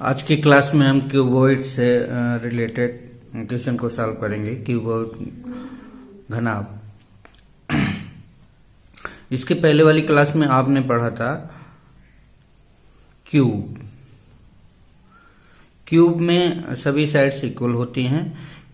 आज की क्लास में हम क्यूबॉइड से रिलेटेड क्वेश्चन को सॉल्व करेंगे। क्यूबॉइड घनाभ। इसके पहले वाली क्लास में आपने पढ़ा था क्यूब। क्यूब में सभी साइड्स इक्वल होती हैं।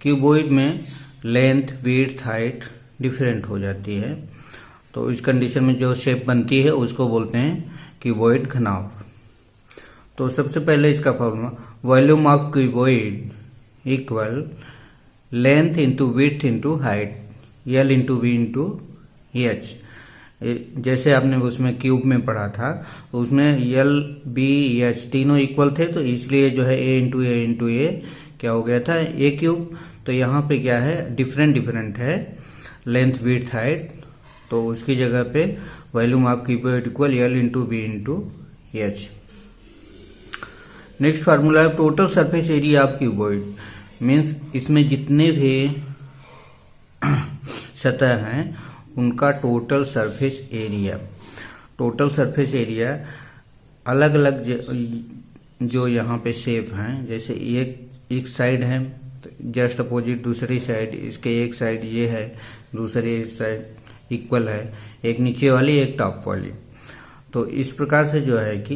क्यूबॉइड में लेंथ, विड्थ, हाइट डिफरेंट हो जाती है। तो इस कंडीशन में जो शेप बनती है उसको बोलते हैं क्यूबॉइड घनाभ। तो सबसे पहले इसका formula, volume of cuboid equal length into width into height, L into B into H. जैसे आपने उसमें क्यूब में पढ़ा था, तो उसमें एल, बी, एच तीनों इक्वल थे, तो इसलिए जो है ए इंटू ए क्या हो गया था, ए क्यूब। तो यहाँ पे क्या है, डिफरेंट है लेंथ, विड्थ, हाइट। तो उसकी जगह पे volume of cuboid equal L into B into H. Next formula है total surface area of cuboid, means इसमें जितने भी सतह हैं उनका total surface area. Total surface area अलग अलग जो यहाँ पे शेप हैं, जैसे एक साइड है जस्ट अपोजिट दूसरी साइड, इसके एक साइड ये है, दूसरी साइड इक्वल है, एक नीचे वाली एक टॉप वाली। तो इस प्रकार से जो है कि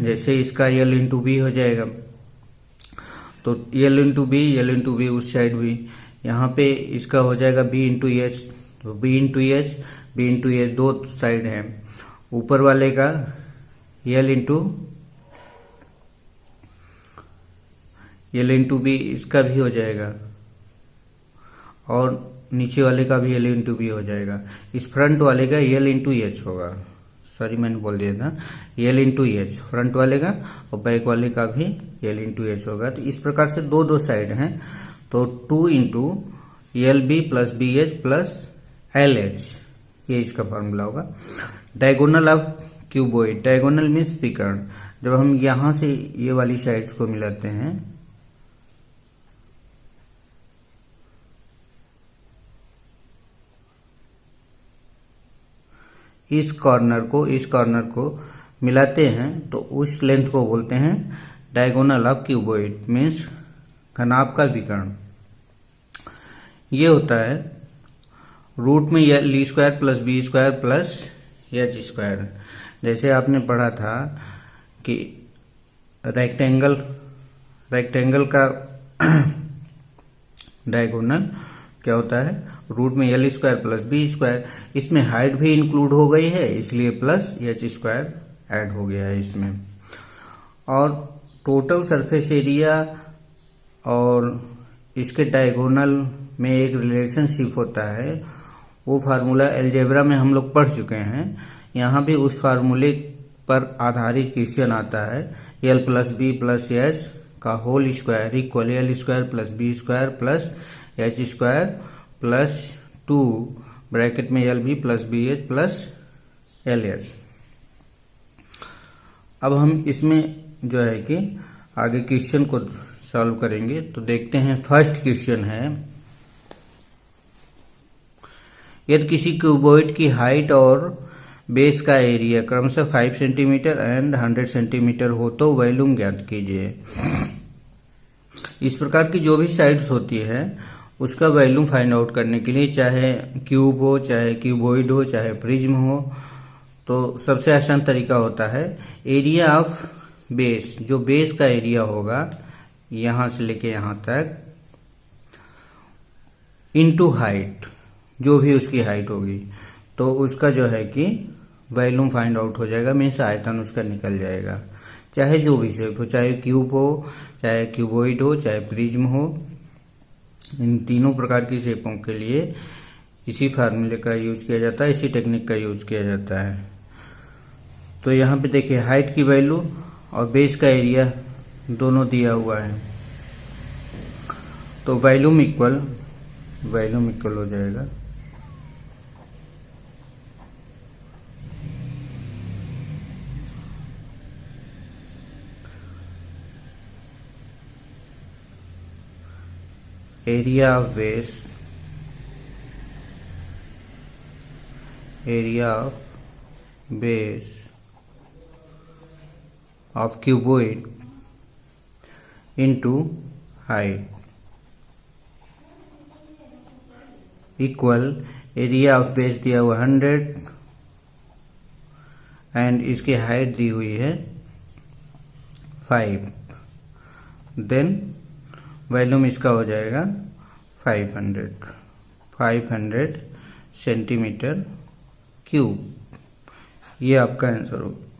जैसे इसका एल इंटू बी हो जाएगा, तो एल इंटू बी उस साइड भी, यहाँ पे इसका हो जाएगा बी इंटू एच, तो बी इंटू एच दो साइड है। ऊपर वाले का एल इंटू बी इसका भी हो जाएगा, और नीचे वाले का भी एल इंटू बी हो जाएगा। इस फ्रंट वाले का एल इंटू एच होगा, सॉरी मैंने बोल दिया था, एल इंटू एच फ्रंट वाले का, और बैक वाले का भी एल इंटू एच होगा। तो इस प्रकार से दो साइड हैं, तो 2 into L B plus B H plus L H, ये इसका फॉर्मूला होगा। Diagonal of cuboid, diagonal means विकर्ण। जब हम यहां से ये वाली साइड्स को मिलाते हैं, इस कॉर्नर को मिलाते हैं, तो उस लेंथ को बोलते हैं डायगोनल ऑफ क्यूबॉइड, मीन्स घनाभ का विकर्ण। ये होता है रूट में L square plus B square plus H square. जैसे आपने पढ़ा था कि रेक्टेंगल का डायगोनल क्या होता है, रूट में L square plus B square. इसमें हाइट भी इंक्लूड हो गई है, इसलिए प्लस एच स्क्वायर ऐड हो गया है इसमें। और टोटल सरफेस एरिया और इसके डायगोनल में एक रिलेशनशिप होता है, वो फार्मूला अलजेब्रा में हम लोग पढ़ चुके हैं। यहाँ भी उस फार्मूले पर आधारित क्वेश्चन आता है, L plus B plus H का whole square equal L square plus B square plus H square plus 2 bracket में L B plus B H plus L H. अब हम इसमें जो है कि आगे क्वेश्चन को सॉल्व करेंगे। तो देखते हैं, फर्स्ट क्वेश्चन है, यदि किसी क्यूबॉइड की हाइट और बेस का एरिया क्रमशः 5 सेंटीमीटर एंड 100 सेंटीमीटर हो तो वॉल्यूम ज्ञात कीजिए। इस प्रकार की जो भी साइड्स होती है उसका वॉल्यूम फाइंड आउट करने के लिए, चाहे क्यूब हो, चाहे क्यूबॉइड हो, चाहे प्रिज्म हो, तो सबसे आसान तरीका होता है एरिया ऑफ बेस। जो बेस का एरिया होगा यहां से लेके यहां तक, इनटू हाइट, जो भी उसकी हाइट होगी, तो उसका जो है कि वॉल्यूम फाइंड आउट हो जाएगा, मीन्स आयतन उसका निकल जाएगा। चाहे जो भी शेप हो, चाहे क्यूब हो, चाहे क्यूबॉइड हो, चाहे प्रिज्म हो, इन तीनों प्रकार की शेपों के लिए इसी फार्मूले का यूज किया जाता है, इसी टेक्निक का यूज किया जाता है। तो यहाँ पे देखिए हाइट की वैल्यू और बेस का एरिया दोनों दिया हुआ है, तो वॉल्यूम इक्वल हो जाएगा area of base of cuboid into height equal area of base दिया हुआ 100 एंड इसकी हाइट दी हुई है 5, देन वॉल्यूम इसका हो जाएगा 500 सेंटीमीटर क्यूब। ये आपका आंसर होगा।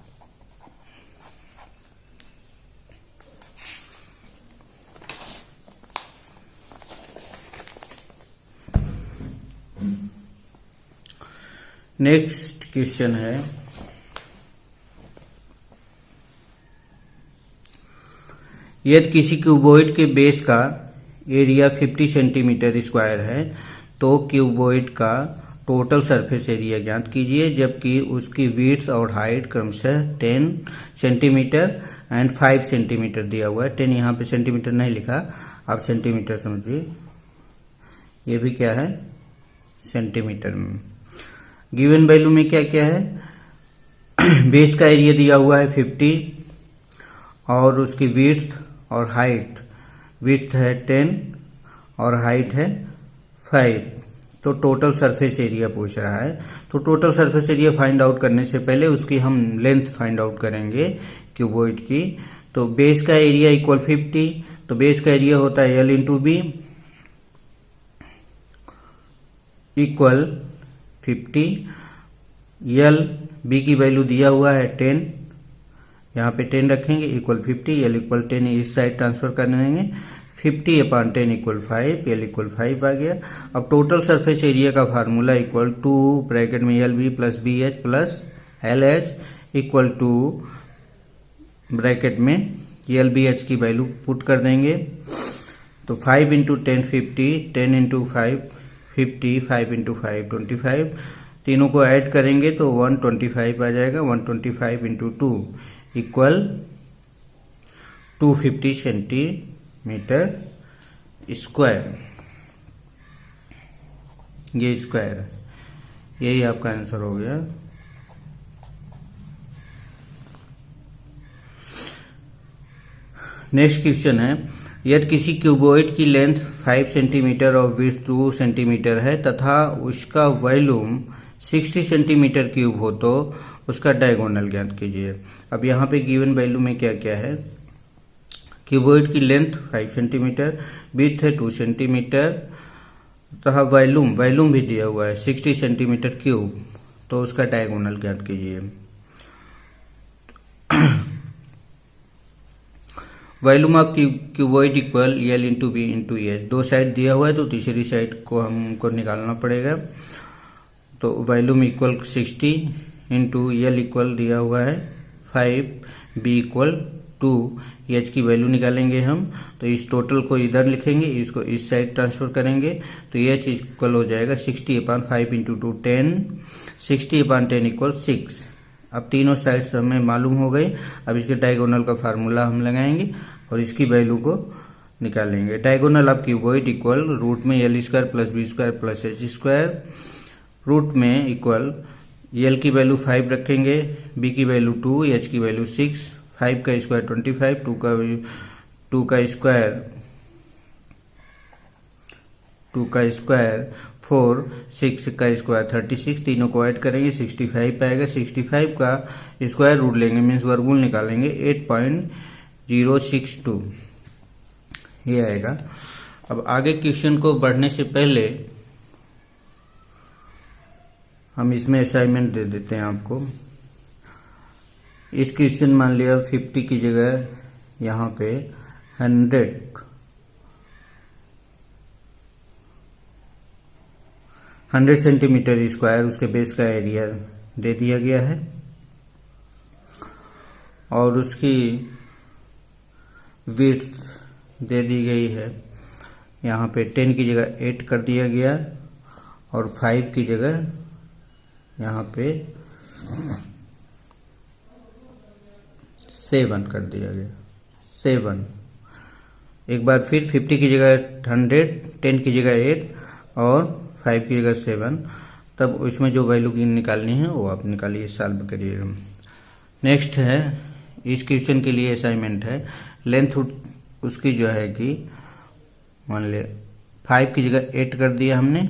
नेक्स्ट क्वेश्चन है, यदि किसी क्यूबॉइड के बेस का एरिया 50 सेंटीमीटर स्क्वायर है तो क्यूबॉइड का टोटल सरफेस एरिया ज्ञात कीजिए, जबकि उसकी विड्थ और हाइट क्रमशः 10 सेंटीमीटर एंड 5 सेंटीमीटर दिया हुआ है। 10 यहाँ पे सेंटीमीटर नहीं लिखा, आप सेंटीमीटर समझिए, ये भी क्या है सेंटीमीटर में। गिवन वैल्यू में क्या क्या है, बेस का एरिया दिया हुआ है 50 और उसकी विड्थ और हाइट, विड्थ है 10 और हाइट है 5, तो टोटल सरफेस एरिया पूछ रहा है। तो total surface area find out करने से पहले उसकी हम लेंथ फाइंड आउट करेंगे क्यूबॉइड की। तो बेस का एरिया इक्वल 50, तो बेस का एरिया होता है L into B equal 50, L B की वैल्यू दिया हुआ है 10, यहाँ पे 10 रखेंगे इक्वल 50, L इक्वल 10 इस साइड ट्रांसफर कर देंगे, 50/10 इक्वल 5, L इक्वल 5 आ गया। अब टोटल सरफेस एरिया का फार्मूला इक्वल टू ब्रैकेट में LB plus BH plus LH equal to bracket में LBH की वैल्यू पुट कर देंगे। तो 5 इंटू 10 50, 10 इंटू 5 50, 5 इंटू 5 25, तीनों को ऐड करेंगे तो 125 आ जाएगा। 125 इंटू 2 इक्वल 250 सेंटीमीटर स्क्वायर, ये स्क्वायर है, यही आपका आंसर हो गया। नेक्स्ट क्वेश्चन है, यदि किसी क्यूबॉइड की लेंथ 5 सेंटीमीटर और विड्थ 2 सेंटीमीटर है तथा उसका वॉल्यूम 60 सेंटीमीटर क्यूब हो तो उसका डायगोनल ज्ञात कीजिए। अब यहाँ पे गिवन वैल्यू में क्या क्या है, क्यूबॉइड की लेंथ 5 सेंटीमीटर, विड्थ है 2 सेंटीमीटर तथा वॉल्यूम भी दिया हुआ है 60 सेंटीमीटर क्यूब, तो उसका डायगोनल ज्ञात कीजिए। Volume of cuboid equal L into B into H, दो साइड दिया हुआ है तो तीसरी साइड को हमको निकालना पड़ेगा। तो volume equal 60 into L equal दिया हुआ है 5, B इक्वल 2, H की वैल्यू निकालेंगे हम, तो इस टोटल को इधर लिखेंगे, इसको इस साइड ट्रांसफर करेंगे तो H इक्वल हो जाएगा 60/5 इंटू 2 10, 60/10 इक्वल 6। अब तीनों साइड्स हमें मालूम हो गए। अब इसके डायगोनल का फार्मूला हम लगाएंगे और इसकी वैल्यू को निकालेंगे। Diagonal of cuboid equal root में L square plus B square plus H square, root में इक्वल L की वैल्यू 5 रखेंगे, B की वैल्यू 2, H की वैल्यू 6, 5 का स्क्वायर 25, 2 का स्क्वायर 4, 6 का स्क्वायर 36, तीनों को ऐड करेंगे 65 पाएगा। 65 का स्क्वायर रूट लेंगे मीन्स वर्गमूल निकालेंगे 8.062 ये आएगा। अब आगे क्वेश्चन को बढ़ने से पहले हम इसमें असाइनमेंट दे देते हैं आपको। इस क्वेश्चन मान लिया 50 की जगह यहाँ पे 100 सेंटीमीटर स्क्वायर उसके बेस का एरिया दे दिया गया है और उसकी विड्थ दे दी गई है, यहाँ पे 10 की जगह 8 कर दिया गया और 5 की जगह यहाँ पे 7 कर दिया गया। 7 एक बार फिर 50 की जगह 100, 10 की जगह 8 और 5 की जगह 7, तब उसमें जो वैल्यू निकालनी है वो आप निकालिए, सॉल्व करिएगा। नेक्स्ट है, इस क्वेश्चन के लिए असाइनमेंट है, लेंथ उसकी जो है कि मान ले 5 की जगह 8 कर दिया हमने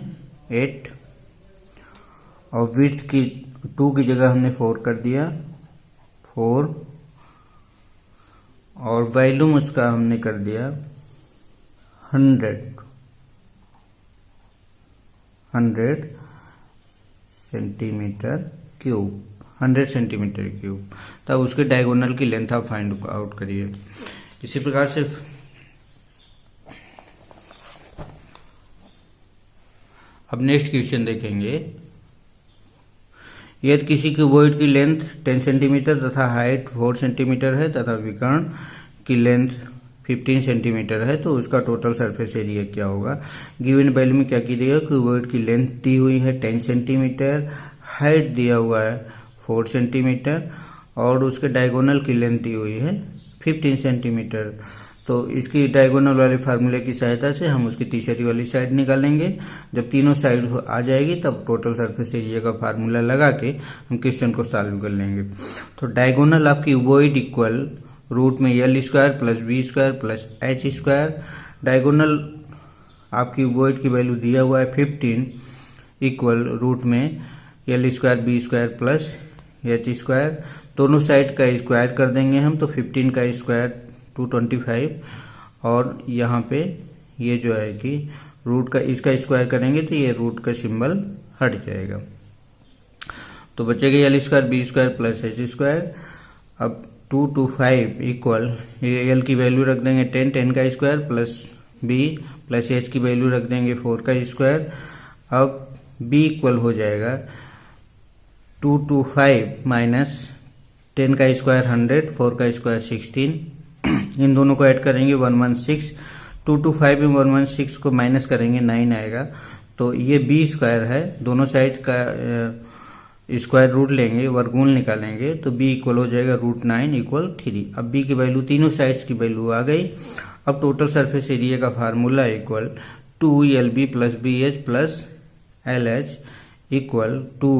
8, और विड्थ की 2 की जगह हमने 4 कर दिया 4, और वॉल्यूम उसका हमने कर दिया 100 सेंटीमीटर क्यूब, 100 सेंटीमीटर क्यूब। तब उसके डायगोनल की लेंथ आप फाइंड आउट करिए। इसी प्रकार से अब नेक्स्ट क्वेश्चन देखेंगे। यदि किसी क्यूबॉइड की लेंथ 10 सेंटीमीटर तथा हाइट 4 सेंटीमीटर है तथा विकर्ण की लेंथ 15 सेंटीमीटर है तो उसका टोटल सरफेस एरिया क्या होगा। गिवन वैल्यू में क्या की गई है, क्यूबॉइड की लेंथ दी हुई है 10 सेंटीमीटर, हाइट दिया हुआ है 4 सेंटीमीटर और उसके डायगोनल की लेंथ दी हुई है 15 सेंटीमीटर। तो इसकी डायगोनल वाले फार्मूले की सहायता से हम उसकी तीसरी वाली साइड निकालेंगे। जब तीनों साइड आ जाएगी तब टोटल सरफेस एरिया का फार्मूला लगा के हम क्वेश्चन को सॉल्व कर लेंगे। तो diagonal of cuboid equal root में L² plus B² plus H²। Diagonal of cuboid की वैल्यू दिया हुआ है 15 इक्वल रूट में L² B² प्लस H²। दोनों साइड का स्क्वायर कर देंगे हम, तो 15 का स्क्वायर 225, और यहाँ पे ये जो है कि रूट का इसका स्क्वायर करेंगे तो ये रूट का सिंबल हट जाएगा, तो बचेगा L² B² प्लस H²। अब 225 इक्वल L की वैल्यू रख देंगे 10 का square plus B plus H की वैल्यू रख देंगे 4 का स्क्वायर। अब B इक्वल हो जाएगा 225 माइनस 10 का स्क्वायर 100, 4 का स्क्वायर 16, इन दोनों को ऐड करेंगे 116, 225 में 116 को माइनस करेंगे 9 आएगा, तो ये B² है। दोनों साइड का स्क्वायर रूट लेंगे, वर्गमूल निकालेंगे, तो B इक्वल हो जाएगा √9 इक्वल 3। अब B की वैल्यू तीनों साइड्स की वैल्यू आ गई। अब टोटल सरफेस एरिया का formula equal 2LB plus BH plus LH equal 2,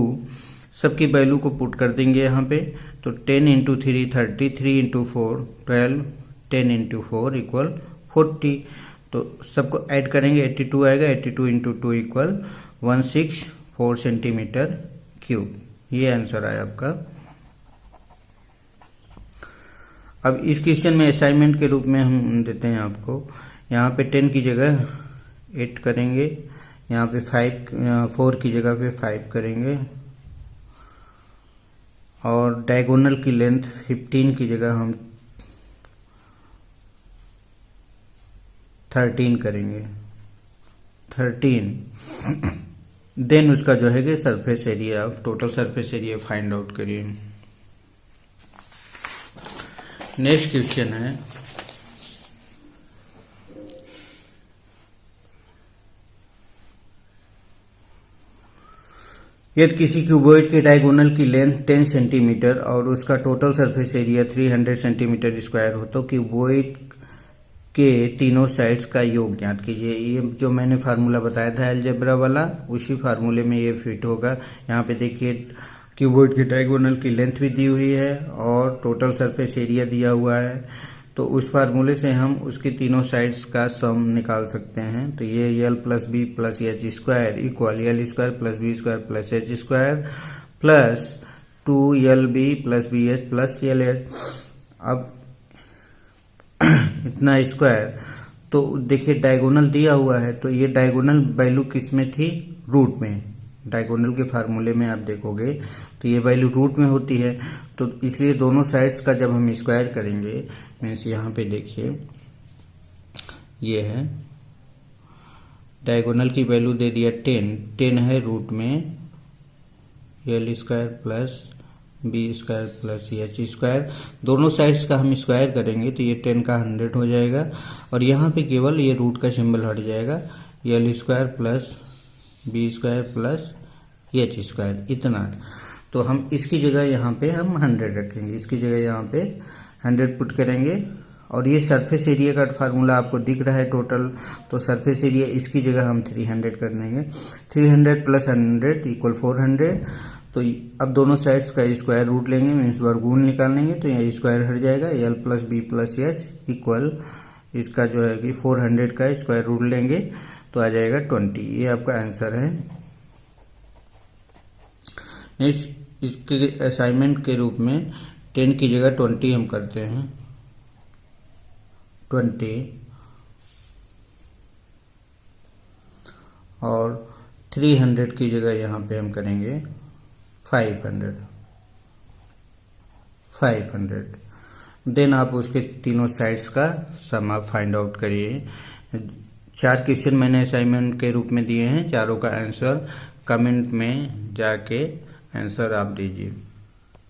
सबकी वैल्यू को पुट कर देंगे यहाँ पे, तो 10 इंटू 3 30, 3 इंटू 4 12, 10 इंटू 4 इक्वल 40, तो सबको ऐड करेंगे 82 आएगा, 82 इंटू 2 इक्वल 164 सेंटीमीटर क्यूब। ये आंसर आया आपका। अब इस क्वेश्चन में असाइनमेंट के रूप में हम देते हैं आपको, यहाँ पे 10 की जगह 8 करेंगे, यहाँ पे 4 की जगह पे 5 करेंगे, और डायगोनल की लेंथ 15 की जगह हम 13 करेंगे, 13। देन उसका जो है कि surface area, total surface area find out करिए। नेक्स्ट क्वेश्चन है, यदि किसी क्यूबॉइड के डायगोनल की लेंथ 10 सेंटीमीटर और उसका total surface area 300 centimetre square हो तो क्यूबॉइड के तीनों साइड्स का योग ज्ञात कीजिए। ये जो मैंने फार्मूला बताया था अलजेब्रा वाला, उसी फार्मूले में ये फिट होगा। यहाँ पे देखिए क्यूबॉइड की डायगोनल की लेंथ भी दी हुई है और टोटल सरफेस एरिया दिया हुआ है, तो उस फार्मूले से हम उसके तीनों साइड्स का सम निकाल सकते हैं। तो ये L plus B plus H² equal L² plus B² plus H² plus 2LB plus BH plus LH। अब इतना स्क्वायर, तो देखिए डायगोनल दिया हुआ है, तो ये डायगोनल वैल्यू किस में थी, रूट में। डायगोनल के फार्मूले में आप देखोगे तो ये वैल्यू रूट में होती है, तो इसलिए दोनों साइड्स का जब हम स्क्वायर करेंगे, मीन्स यहाँ पे देखिए ये है डायगोनल की वैल्यू दे दिया 10 है रूट में L² plus B² plus H², दोनों साइड्स का हम स्क्वायर करेंगे तो ये 10 का 100 हो जाएगा, और यहाँ पे केवल ये रूट का सिंबल हट जाएगा, L² plus B² plus H², इतना। तो हम इसकी जगह यहाँ पे हम 100 रखेंगे, इसकी जगह यहाँ पे 100 पुट करेंगे, और ये सरफेस एरिया का फार्मूला आपको दिख रहा है टोटल, तो सरफेस एरिया इसकी जगह हम 300 कर देंगे, 300 प्लस 100 इक्वल 400। तो अब दोनों साइड्स का स्क्वायर रूट लेंगे, मीन्स वर्गमूल निकालेंगे, तो यहाँ स्क्वायर हट जाएगा, L plus B plus H equal इसका जो है कि 400 का स्क्वायर रूट लेंगे तो आ जाएगा 20। ये आपका आंसर है। नेक्स्ट इसके असाइनमेंट के रूप में 10 की जगह 20 हम करते हैं। 20 और 300 की जगह यहाँ पे हम करेंगे 500। देन आप उसके तीनों साइड्स का सम आप फाइंड आउट करिए। 4 क्वेश्चन मैंने असाइनमेंट के रूप में दिए हैं, चारों का आंसर कमेंट में जाके आंसर आप दीजिए।